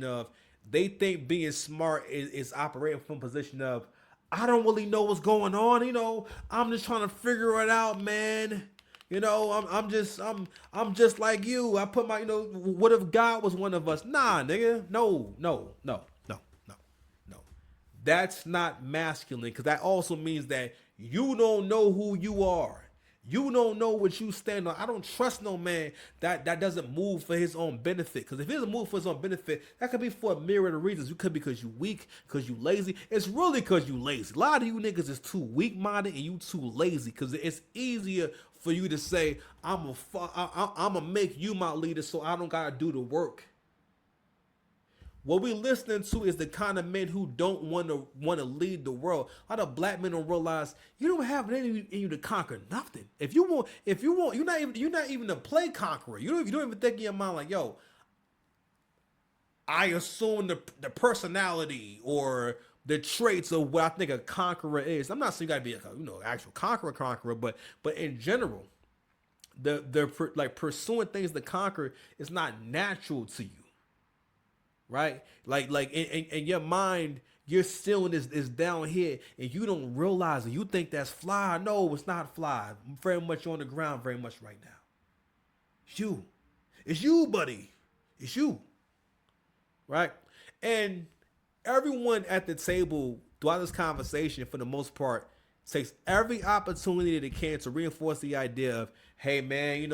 of they think being smart is operating from a position of I don't really know what's going on. I'm just trying to figure it out, man. I'm just like you. I put my what if God was one of us? Nah, nigga. No, no, no, no, no, no. That's not masculine because that also means that you don't know who you are. You don't know what you stand on. I don't trust no man that doesn't move for his own benefit. Because if he doesn't move for his own benefit, that could be for a myriad of reasons. You could be because you weak, because you lazy. It's really because you lazy. A lot of you niggas is too weak-minded and you too lazy. Because it's easier for you to say, I'm gonna make you my leader so I don't gotta do the work. What we listening to is the kind of men who don't want to lead the world. A lot of black men don't realize you don't have it in you to conquer nothing. If you want, you're not even a play conqueror. You don't even think in your mind like, yo, I assume the personality or the traits of what I think a conqueror is. I'm not saying you gotta be actual conqueror, but in general, the like pursuing things to conquer is not natural to you, right? Like in your mind, your ceiling is down here, and you don't realize it. You think that's fly. No, it's not fly. I'm very much on the ground, very much right now. It's you, buddy. It's you, right? And everyone at the table throughout this conversation, for the most part, takes every opportunity they can to reinforce the idea of, hey man,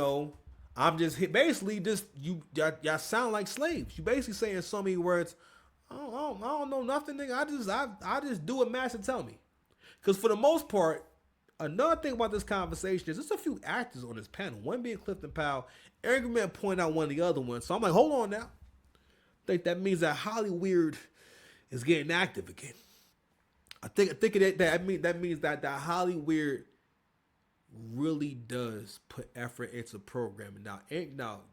I'm just basically just y'all sound like slaves. You basically saying so many words. I don't know nothing, nigga. I just do what master tell me. Because for the most part, another thing about this conversation is there's a few actors on this panel. One being Clifton Powell. Eric Man point out one of the other ones. So I'm like, hold on now. I think that means that Hollywood is getting active again. I think that means that Hollywood really does put effort into programming. Now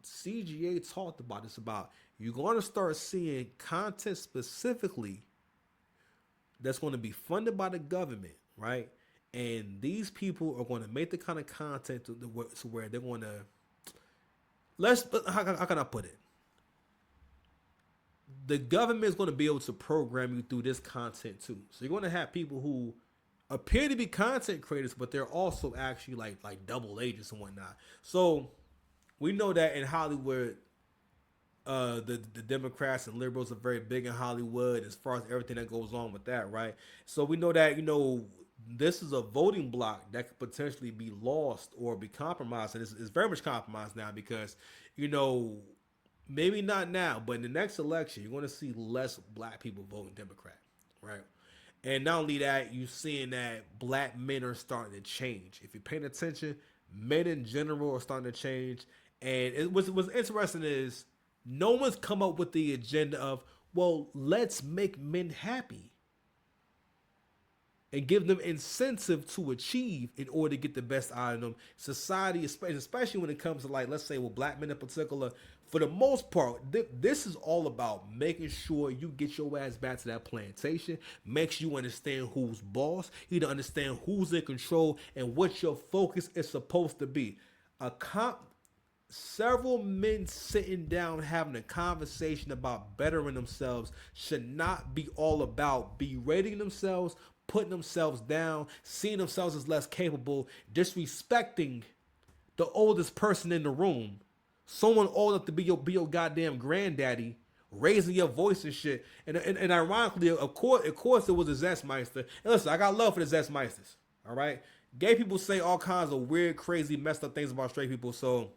CGA talked about this, about you're going to start seeing content specifically that's going to be funded by the government, right? And these people are going to make the kind of content to where they're going to how can I put it? The government is going to be able to program you through this content too. So you're going to have people who appear to be content creators, but they're also actually like double agents and whatnot. So we know that in Hollywood, the Democrats and liberals are very big in Hollywood as far as everything that goes on with that, right? So we know that this is a voting block that could potentially be lost or be compromised, and it's very much compromised now because maybe not now, but in the next election, you're going to see less black people voting Democrat, right? And not only that, you're seeing that black men are starting to change. If you're paying attention, men in general are starting to change. And what's interesting is no one's come up with the agenda of, well, let's make men happy and give them incentive to achieve in order to get the best out of them. Society, especially when it comes to, like, let's say with black men in particular, for the most part, this is all about making sure you get your ass back to that plantation, makes you understand who's boss, you to understand who's in control and what your focus is supposed to be. Several men sitting down having a conversation about bettering themselves should not be all about berating themselves, putting themselves down, seeing themselves as less capable, disrespecting the oldest person in the room, someone old enough to be your goddamn granddaddy, raising your voice and shit. And ironically, of course it was a Zestmeister. And listen, I got love for the Zestmeisters. All right, gay people say all kinds of weird, crazy, messed up things about straight people. So,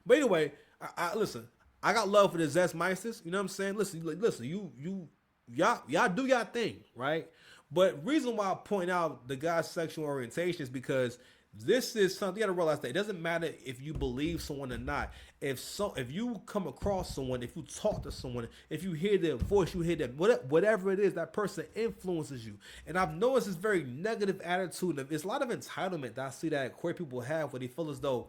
but anyway, I listen. I got love for the Zestmeisters. You know what I'm saying? Listen, y'all do y'all thing, right? But reason why I point out the guy's sexual orientation is because this is something you gotta realize that it doesn't matter if you believe someone or not. If you come across someone, if you talk to someone, if you hear their voice, you hear that whatever it is, that person influences you. And I've noticed this very negative attitude. There's a lot of entitlement that I see that queer people have, where they feel as though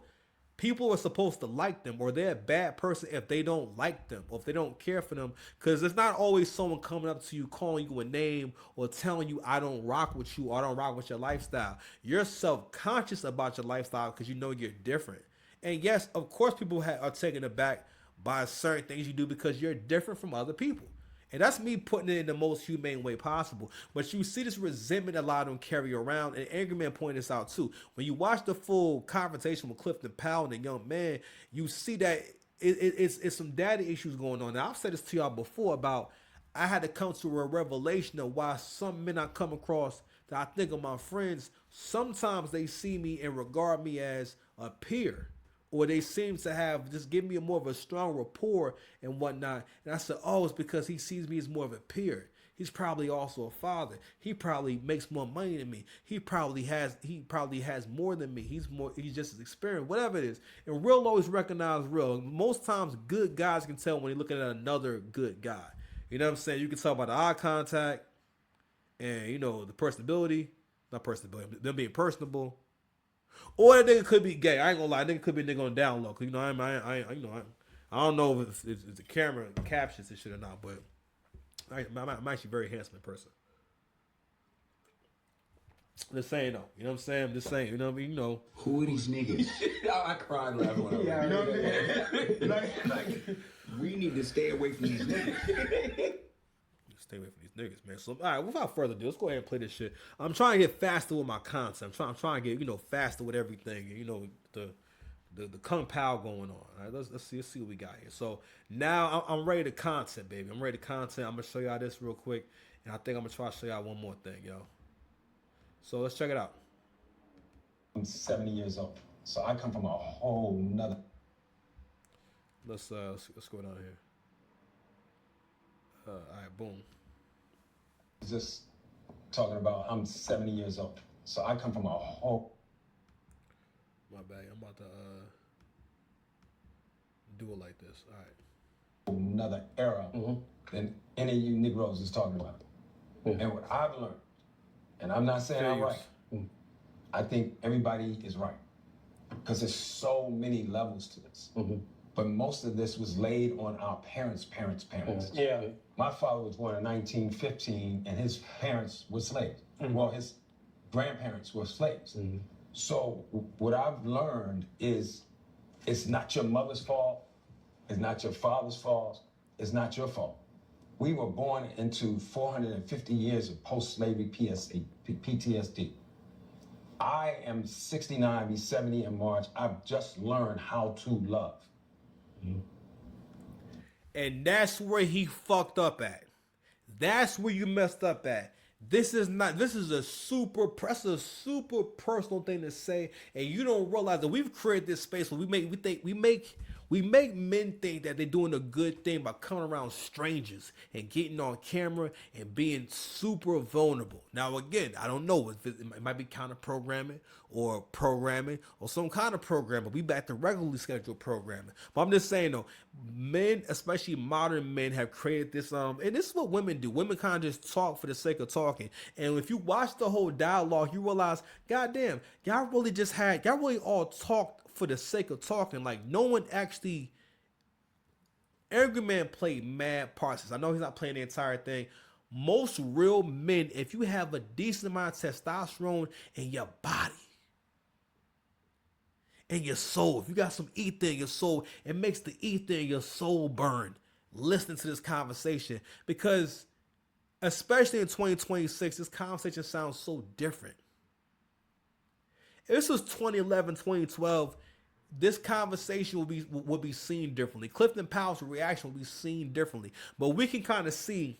people are supposed to like them, or they're a bad person if they don't like them, or if they don't care for them. Because it's not always someone coming up to you, calling you a name, or telling you, I don't rock with you, or I don't rock with your lifestyle. You're self-conscious about your lifestyle because you know you're different. And yes, of course, people are taken aback by certain things you do because you're different from other people. And that's me putting it in the most humane way possible. But you see this resentment a lot of them carry around. And Angry Man pointed this out too. When you watch the full confrontation with Clifton Powell and the young man, you see that it's some daddy issues going on. Now, I've said this to y'all before about I had to come to a revelation of why some men I come across that I think of my friends, sometimes they see me and regard me as a peer, or they seem to have just give me a more of a strong rapport and whatnot. And I said, oh, it's because he sees me as more of a peer. He's probably also a father. He probably makes more money than me. He probably has more than me. He's just as experienced, whatever it is. And real always recognize real. Most times good guys can tell when they're looking at another good guy. You know what I'm saying? You can tell by the eye contact and, you know, the personability. Not personability, them being personable. Or that nigga could be gay. I ain't gonna lie. Nigga could be a nigga on down low. Cause, you know, I don't know if the camera captions this shit or not, but I'm actually very handsome in person. Just saying though. You know what I'm saying? I'm just saying. You know what I mean? You know. Who are these niggas? I cried laughing when I you know what I mean? We need to stay away from these niggas. Stay away from these niggas, man. So, all right, without further ado, let's go ahead and play this shit. I'm trying to get faster with my content. I'm trying to get, you know, faster with everything. You know, the Kung Pao going on. All right, let's see what we got here. So now I'm ready to content, baby. I'm ready to content. I'm gonna show y'all this real quick, and I think I'm gonna try to show y'all one more thing, yo. So let's check it out. I'm 70 years old, so I come from a whole nother. Let's go down here. All right, boom. Just talking about I'm 70 years old, so I come from a whole. My bad. I'm about to do it like this. All right. Another era than any of you Negroes is talking about. And what I've learned, and I'm not saying I'm right, I think everybody is right, because there's so many levels to this. But most of this was laid on our parents' parents. Yeah. My father was born in 1915, and his parents were slaves. Well, his grandparents were slaves. So what I've learned is it's not your mother's fault. It's not your father's fault. It's not your fault. We were born into 450 years of post-slavery PTSD. I am 69, be 70 in March. I've just learned how to love. And that's where he fucked up at. That's where you messed up at. This is a super personal thing to say, and you don't realize that we've created this space where we make men think that they're doing a good thing by coming around strangers and getting on camera and being super vulnerable. Now, again, I don't know if it might be counter programming or some kind of programming. We back to regularly scheduled programming. But I'm just saying though, men, especially modern men, have created this and this is what women do. Women kind of just talk for the sake of talking. And if you watch the whole dialogue, you realize, goddamn, y'all really all talked for the sake of talking. Like no one actually. Angry Man played mad parts. I know he's not playing the entire thing. Most real men, if you have a decent amount of testosterone in your body, in your soul, if you got some ether in your soul, it makes the ether in your soul burn listening to this conversation, because especially in 2026, this conversation sounds so different. If this was 2011, 2012, this conversation will be seen differently. Clifton Powell's reaction will be seen differently. But we can kind of see,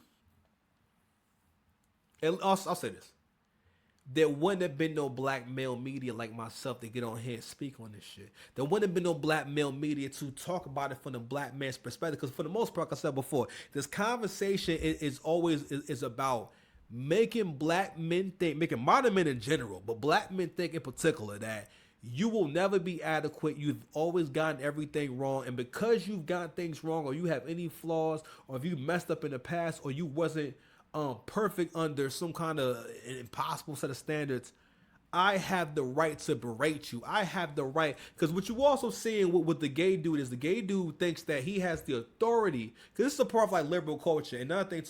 and I'll say this, there wouldn't have been no black male media like myself to get on here and speak on this shit. There wouldn't have been no black male media to talk about it from the black man's perspective. Because for the most part, like I said before, this conversation is always about making black men think, making modern men in general, but black men think in particular that you will never be adequate. You've always gotten everything wrong. And because you've gotten things wrong, or you have any flaws, or if you messed up in the past, or you wasn't perfect under some kind of impossible set of standards, I have the right to berate you. I have the right, because what you also seeing with the gay dude is the gay dude thinks that he has the authority, because this is a part of like liberal culture. And another thing